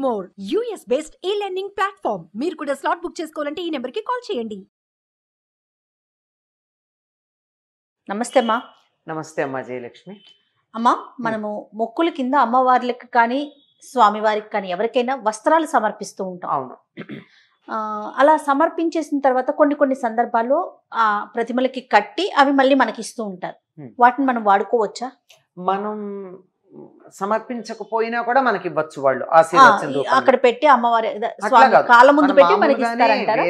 More US based ఈ learning platform. మీరు కూడా స్లాట్ బుక్ చేసుకోవాలంటే ఈ నెంబర్కి కాల్ చేయండి. నమస్తే అమ్మా. నమస్తే అమ్మా జయలక్ష్మి. అమ్మా, మనము మొక్కుల కింద అమ్మవార్లకు కానీ స్వామివారికి కానీ ఎవరికైనా వస్త్రాలు సమర్పిస్తూ ఉంటాం. అవును. అలా సమర్పించేసిన తర్వాత కొన్ని సందర్భాల్లో ఆ ప్రతిమలకి కట్టి అవి మళ్ళీ మనకి ఇస్తూ ఉంటారు. వాటిని మనం వాడుకోవచ్చా? మనం సమర్పించకపోయినా కూడా మనకి ఇవ్వచ్చు వాళ్ళు ఆశీర్వచనం రూపంలో. అక్కడ పెట్టి అమ్మవారి అట్లా కాదు. కాళ్ళ ముందు మనం పెట్టి మనకి మామూలుగానే ఇస్తారంటారా?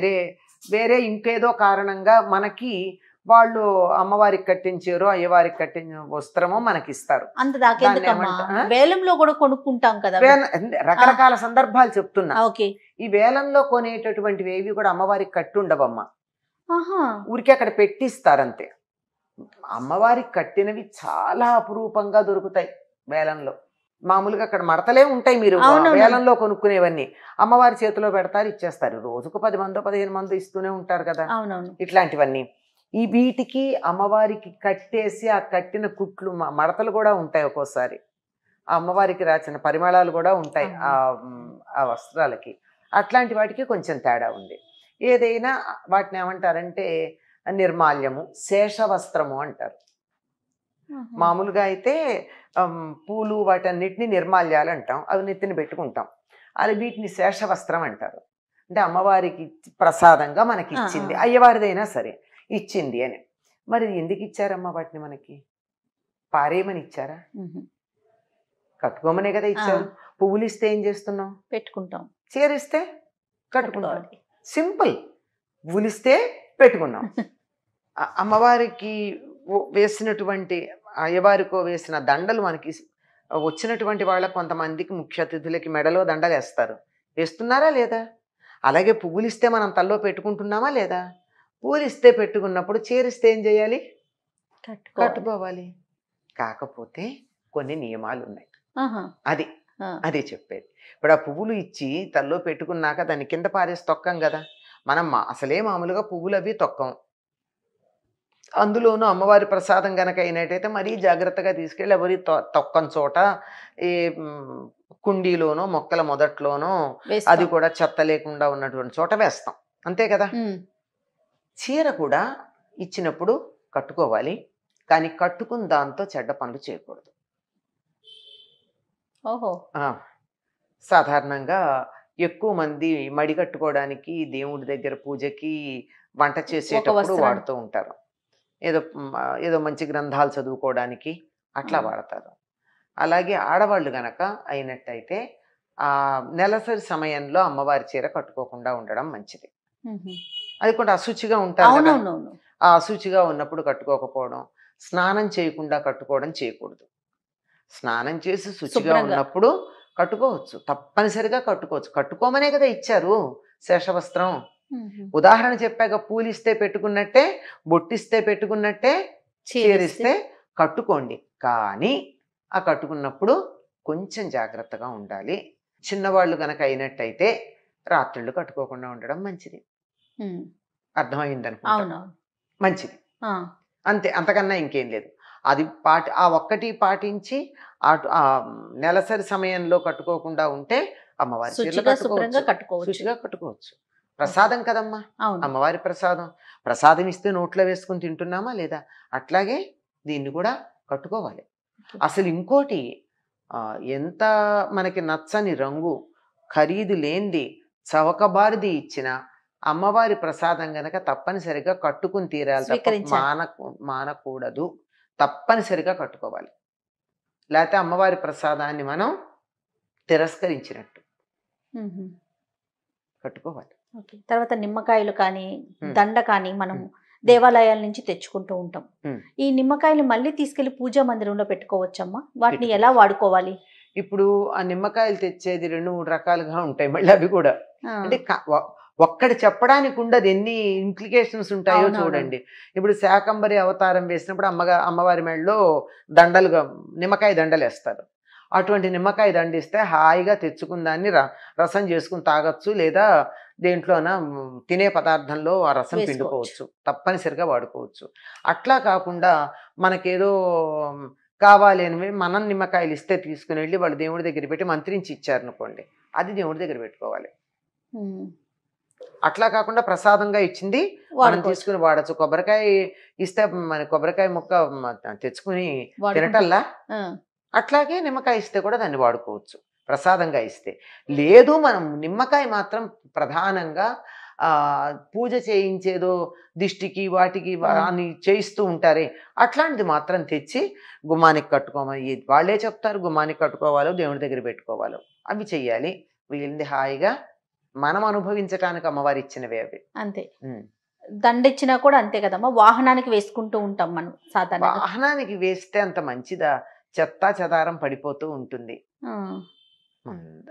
వేరే ఇంకేదో కారణంగా మనకి వాళ్ళు అమ్మవారికి కట్టించారో అయ్యవారికి కట్టించిన వస్త్రమో మనకి ఇస్తారు. అంత దాకేందుకమ్మా, వేలంలో కూడా కొనుక్కుంటాం కదా. రకరకాల సందర్భాలు చెప్తున్నా. ఓకే. ఈ వేలంలో కొనేటటువంటివి ఏవి కూడా అమ్మవారికి కట్టి ఉండవమ్మా. ఆహా. ఊరికి అక్కడ పెట్టిస్తారంతే. అమ్మవారికి కట్టినవి చాలా అపురూపంగా దొరుకుతాయి వేలంలో. మామూలుగా అక్కడ మడతలే ఉంటాయి. మీరు వేలంలో కొనుక్కునేవన్నీ అమ్మవారి చేతిలో పెడతారు, ఇచ్చేస్తారు. రోజుకు 10 మందో 15 మందో ఇస్తూనే ఉంటారు కదా. ఇట్లాంటివన్నీ ఈ వీటికి అమ్మవారికి కట్టేసి ఆ కట్టిన కుట్లు మడతలు కూడా ఉంటాయి. ఒక్కోసారి ఆ అమ్మవారికి రాసిన పరిమళాలు కూడా ఉంటాయి ఆ వస్త్రాలకి. అట్లాంటి వాటికి కొంచెం తేడా ఉంది. ఏదైనా వాటిని ఏమంటారంటే నిర్మాల్యము, శేషవస్త్రము అంటారు. మామూలుగా అయితే పూలు వాటన్నిటిని నిర్మాల్యాలు అంటాం, అవి నెత్తిని పెట్టుకుంటాం. అది వీటిని శేషవస్త్రం అంటారు. అంటే అమ్మవారికి ప్రసాదంగా మనకి ఇచ్చింది, అయ్యవారిదైనా సరే ఇచ్చింది అని. మరి ఎందుకు ఇచ్చారమ్మా వాటిని? మనకి పారేయమని ఇచ్చారా? కట్టుకోమనే కదా ఇచ్చారు. పువ్వులు ఇస్తే ఏం చేస్తున్నాం? పెట్టుకుంటాం. చీరిస్తే కట్టుకుంటాం. సింపుల్. పువ్వులు ఇస్తే పెట్టుకున్నాం. అమ్మవారికి వేసినటువంటి అయ్యవారికో వేసిన దండలు మనకి వచ్చినటువంటి వాళ్ళ కొంతమందికి ముఖ్య అతిథులకి మెడలో దండలు వేస్తారు. వేస్తున్నారా లేదా? అలాగే పువ్వులు ఇస్తే మనం తల్లో పెట్టుకుంటున్నామా లేదా? పువ్వులు ఇస్తే పెట్టుకున్నప్పుడు చీరిస్తే ఏం చేయాలి? కట్టుకోవాలి. కాకపోతే కొన్ని నియమాలు ఉన్నాయి. అది చెప్పేది. ఇప్పుడు ఆ పువ్వులు ఇచ్చి తల్లో పెట్టుకున్నాక దాన్ని కింద పారేసి తొక్కం కదా. మనం అసలే మామూలుగా పువ్వులు అవి తొక్కం. అందులోనూ అమ్మవారి ప్రసాదం కనుక అయినట్టయితే మరీ జాగ్రత్తగా తీసుకెళ్ళి ఎవరి తొక్కని చోట ఈ కుండీలోనో మొక్కల మొదట్లోనో అది కూడా చెత్త లేకుండా ఉన్నటువంటి చోట వేస్తాం. అంతే కదా. చీర కూడా ఇచ్చినప్పుడు కట్టుకోవాలి, కానీ కట్టుకున్న దాంతో చెడ్డ పనులు చేయకూడదు. సాధారణంగా ఎక్కువ మంది మడి కట్టుకోవడానికి, దేవుడి దగ్గర పూజకి, వంట చేసేటప్పుడు వాడుతూ ఉంటారు. ఏదో మంచి గ్రంథాలు చదువుకోవడానికి అట్లా వాడతారు. అలాగే ఆడవాళ్ళు గనక అయినట్టయితే ఆ నెలసరి సమయంలో అమ్మవారి చీర కట్టుకోకుండా ఉండడం మంచిది. అది కూడా అశుచిగా ఉంటారు కదా. ఆ అశుచిగా ఉన్నప్పుడు కట్టుకోకపోవడం, స్నానం చేయకుండా కట్టుకోవడం చేయకూడదు. స్నానం చేసి శుచిగా ఉన్నప్పుడు కట్టుకోవచ్చు, తప్పనిసరిగా కట్టుకోవచ్చు. కట్టుకోమనే కదా ఇచ్చారు శేషవస్త్రం. ఉదాహరణ చెప్పాక పూలిస్తే పెట్టుకున్నట్టే, బొట్టిస్తే పెట్టుకున్నట్టే, చీరిస్తే కట్టుకోండి. కానీ ఆ కట్టుకున్నప్పుడు కొంచెం జాగ్రత్తగా ఉండాలి. చిన్నవాళ్ళు గనక అయినట్టయితే రాత్రిళ్ళు కట్టుకోకుండా ఉండడం మంచిది. అర్థమైంది అనుకుంటా. మంచిది అంతే, అంతకన్నా ఇంకేం లేదు. అది ఆ ఒక్కటి పాటించి ఆ నెలసరి సమయంలో కట్టుకోకుండా ఉంటే అమ్మవారి శుచిగా కట్టుకోవచ్చు. ప్రసాదం కదమ్మా, అమ్మవారి ప్రసాదం ఇస్తే నోట్లో వేసుకుని తింటున్నామా లేదా? అట్లాగే దీన్ని కూడా కట్టుకోవాలి. అసలు ఇంకోటి, ఎంత మనకి నచ్చని రంగు, ఖరీదు లేనిది, చవకబారిది ఇచ్చిన అమ్మవారి ప్రసాదం గనక తప్పనిసరిగా కట్టుకుని తీరాలి. మానకూడదు, తప్పనిసరిగా కట్టుకోవాలి. లేకపోతే అమ్మవారి ప్రసాదాన్ని మనం తిరస్కరించినట్టు. కట్టుకోవాలి. తర్వాత నిమ్మకాయలు కానీ దండ కానీ మనం దేవాలయాల నుంచి తెచ్చుకుంటూ ఉంటాం. ఈ నిమ్మకాయలు మళ్ళీ తీసుకెళ్లి పూజా మందిరంలో పెట్టుకోవచ్చమ్మా? వాటిని ఎలా వాడుకోవాలి? ఇప్పుడు ఆ నిమ్మకాయలు తెచ్చేది 2-3 రకాలుగా ఉంటాయి. మళ్ళీ అవి కూడా అంటే ఒక్కటి చెప్పడానికి ఉండదు, ఎన్ని ఇంప్లికేషన్స్ ఉంటాయో చూడండి. ఇప్పుడు శాకంబరి అవతారం వేసినప్పుడు అమ్మవారి మెడలో దండలుగా నిమ్మకాయ దండలు వేస్తారు. అటువంటి నిమ్మకాయ దండిస్తే హాయిగా తెచ్చుకున్న దాన్ని రసం చేసుకుని తాగొచ్చు, లేదా దేంట్లోన తినే పదార్థంలో ఆ రసం పిండుకోవచ్చు, తప్పనిసరిగా వాడుకోవచ్చు. అట్లా కాకుండా మనకేదో కావాలి అని మనం నిమ్మకాయలు ఇస్తే తీసుకుని వెళ్ళి వాళ్ళు దేవుడి దగ్గర పెట్టి మంత్రించి ఇచ్చారనుకోండి, అది దేవుడి దగ్గర పెట్టుకోవాలి. ఉమ్. అట్లా కాకుండా ప్రసాదంగా ఇచ్చింది మనం వాడుకోవచ్చు. తీసుకుని వాడచ్చు. కొబ్బరికాయ ఇస్తే మన కొబ్బరికాయ ముక్క తెచ్చుకుని వాడుకుంటే- తినటల్లా, ఆ, అట్లాగే నిమ్మకాయ ఇస్తే కూడా దాన్ని వాడుకోవచ్చు ప్రసాదంగా ఇస్తే. లేదు మనం నిమ్మకాయ మాత్రం ప్రధానంగా పూజ చేయించేదో దిష్టికి వాటికి అని చేయిస్తూ ఉంటారే, అట్లాంటిది మాత్రం తెచ్చి గుమ్మానికి కట్టుకోమని వాళ్ళే చెప్తారు. గుమ్మానికి కట్టుకోవాలో దేవుడి దగ్గర పెట్టుకోవాలో అవి చెయ్యాలి. వీళ్ళది హాయిగా మనం అనుభవించటానికి అమ్మవారు ఇచ్చినవే అవి. అంతే. ఉమ్. దండ ఇచ్చినా కూడా అంతే కదమ్మా, వాహనానికి వేసుకుంటూ ఉంటాం మనం సాధారణంగా. వాహనానికి వేస్తే అంత మంచిదా? చెత్తా చెదారం పడిపోతూ ఉంటుంది. ఆ.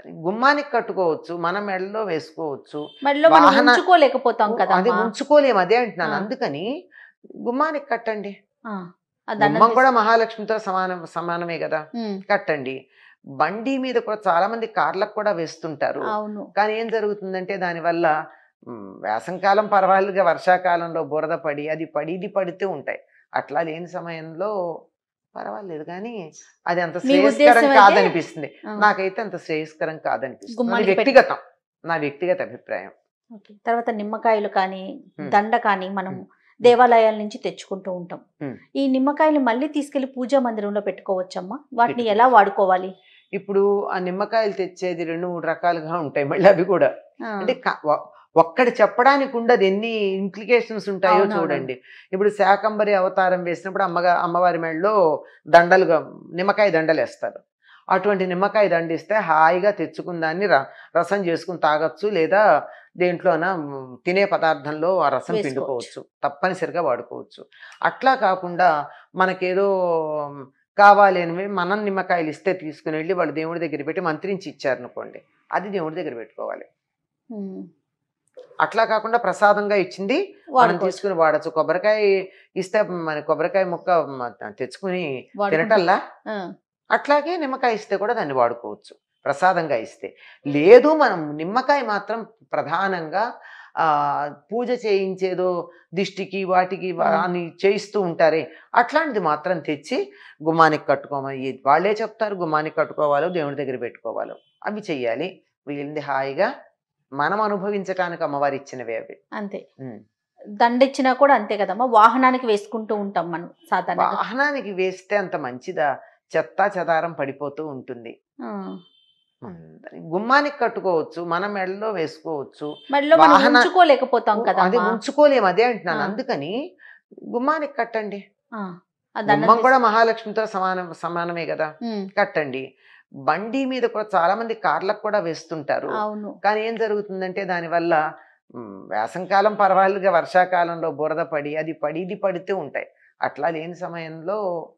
గుమ్మానికి కట్టుకోవచ్చు, మన మెడలో వేసుకోవచ్చు. మళ్ళీ మనం వాహన- ఉంచుకోలేకపోతాం కదా. అది ఉంచుకోలేము, అదే అంటున్నాను. ఆ. అందుకని గుమ్మానికి కట్టండి. ఆ దండం గుమ్మం కూడా మహాలక్ష్మితో సమానమే కదా, ఉమ్, కట్టండి. బండి మీద కూడా చాలా మంది కార్లకు కూడా వేస్తుంటారు. అవును. కానీ ఏం జరుగుతుందంటే దానివల్ల వేసంకాలం పర్వాలేదుగా, వర్షాకాలంలో బురద పడి అది పడి ఇది పడుతూ ఉంటాయి. అట్లా లేని సమయంలో పర్వాలేదు, కానీ అది అంత మీ శ్రేయస్కరం ఉద్దేశం అయితే- కాదనిపిస్తుంది. ఆ. నాకైతే అంత శ్రేయస్కరం కాదనిపిస్తుంది. గుమ్మానికి అది వ్యక్తిగతం, నా వ్యక్తిగత అభిప్రాయం. ఓకే. తర్వాత నిమ్మకాయలు కానీ ఉమ్. దండ కానీ మనం ఉమ్. దేవాలయాల నుంచి తెచ్చుకుంటూ ఉంటాం. ఉమ్. ఈ నిమ్మకాయలు మళ్ళీ తీసుకెళ్లి పూజా మందిరంలో పెట్టుకోవచ్చమ్మా? వాటిని పెట్టుకోవచ్చు. ఎలా వాడుకోవాలి? ఇప్పుడు ఆ నిమ్మకాయలు తెచ్చేది 2-3 రకాలుగా ఉంటాయి. మళ్ళీ అవి కూడా ఆ, అంటే ఒక్కటి చెప్పడానికి ఉండదు, ఎన్ని ఇంప్లికేషన్స్ ఉంటాయో అవునవును. చూడండి. ఇప్పుడు శాకంబరి అవతారం వేసినప్పుడు అమ్మవారి మెడలో దండలుగా నిమ్మకాయ దండలు వేస్తారు. అటువంటి నిమ్మకాయ దండిస్తే హాయిగా తెచ్చుకున్న దాన్ని రసం చేసుకుని తాగొచ్చు, లేదా దేంట్లోన తినే పదార్థంలో ఆ రసం వేసుకోవచ్చు. పిండుకోవచ్చు, తప్పనిసరిగా వాడుకోవచ్చు. అట్లా కాకుండా మనకేదో కావాలి అని మనం నిమ్మకాయలు ఇస్తే తీసుకుని వెళ్ళి వాళ్ళు దేవుడి దగ్గర పెట్టి మంత్రించి ఇచ్చారనుకోండి, అది దేవుడి దగ్గర పెట్టుకోవాలి. ఉమ్, అట్లా కాకుండా ప్రసాదంగా ఇచ్చింది మనం వాడుకోవచ్చు. తీసుకుని వాడచ్చు. కొబ్బరికాయ ఇస్తే మన కొబ్బరికాయ ముక్క తెచ్చుకుని వాడుకుంటే- తినటల్లా, ఆ, అట్లాగే నిమ్మకాయ ఇస్తే కూడా దాన్ని వాడుకోవచ్చు ప్రసాదంగా ఇస్తే. లేదు మనం నిమ్మకాయ మాత్రం ప్రధానంగా పూజ చేయించేదో దిష్టికి వాటికి అని చేయిస్తూ ఉంటారే, అట్లాంటిది మాత్రం తెచ్చి గుమ్మానికి కట్టుకోమని వాళ్ళే చెప్తారు. గుమ్మానికి కట్టుకోవాలో దేవుడి దగ్గర పెట్టుకోవాలో అవి చెయ్యాలి. వీళ్ళది హాయిగా మనం అనుభవించటానికి అమ్మవారు ఇచ్చినవే అవి. అంతే. ఉమ్. దండ ఇచ్చినా కూడా అంతే కదమ్మా, వాహనానికి వేసుకుంటూ ఉంటాం మనం సాధారణంగా. వాహనానికి వేస్తే అంత మంచిదా? చెత్తా చెదారం పడిపోతూ ఉంటుంది. ఆ, గుమ్మానికి కట్టుకోవచ్చు, మన మెడలో వేసుకోవచ్చు. మళ్ళీ మనం వాహన- ఉంచుకోలేకపోతాం కదా. అది ఉంచుకోలేము, అదే అంటున్నాను. ఆ. అందుకని గుమ్మానికి కట్టండి. ఆ దండం గుమ్మం కూడా మహాలక్ష్మితో సమానమే కదా, ఉమ్, కట్టండి. బండి మీద కూడా చాలా మంది కార్లకు కూడా వేస్తుంటారు. అవును. కానీ ఏం జరుగుతుందంటే దానివల్ల వేసంకాలం పర్వాలేదుగా, వర్షాకాలంలో బురద పడి అది పడి ఇది పడుతూ ఉంటాయి. అట్లా లేని సమయంలో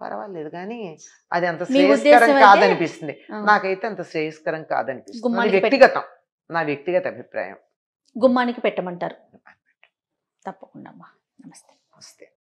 పర్వాలేదు, కానీ అది అంత మీ శ్రేయస్కరం ఉద్దేశం అయితే- కాదనిపిస్తుంది. ఆ, నాకైతే అంత శ్రేయస్కరం కాదనిపిస్తుంది. అది గుమ్మానికి వ్యక్తిగతం, నా వ్యక్తిగత అభిప్రాయం. గుమ్మానికి పెట్టమంటారు. తప్పకుండా అమ్మా. నమస్తే. వస్తే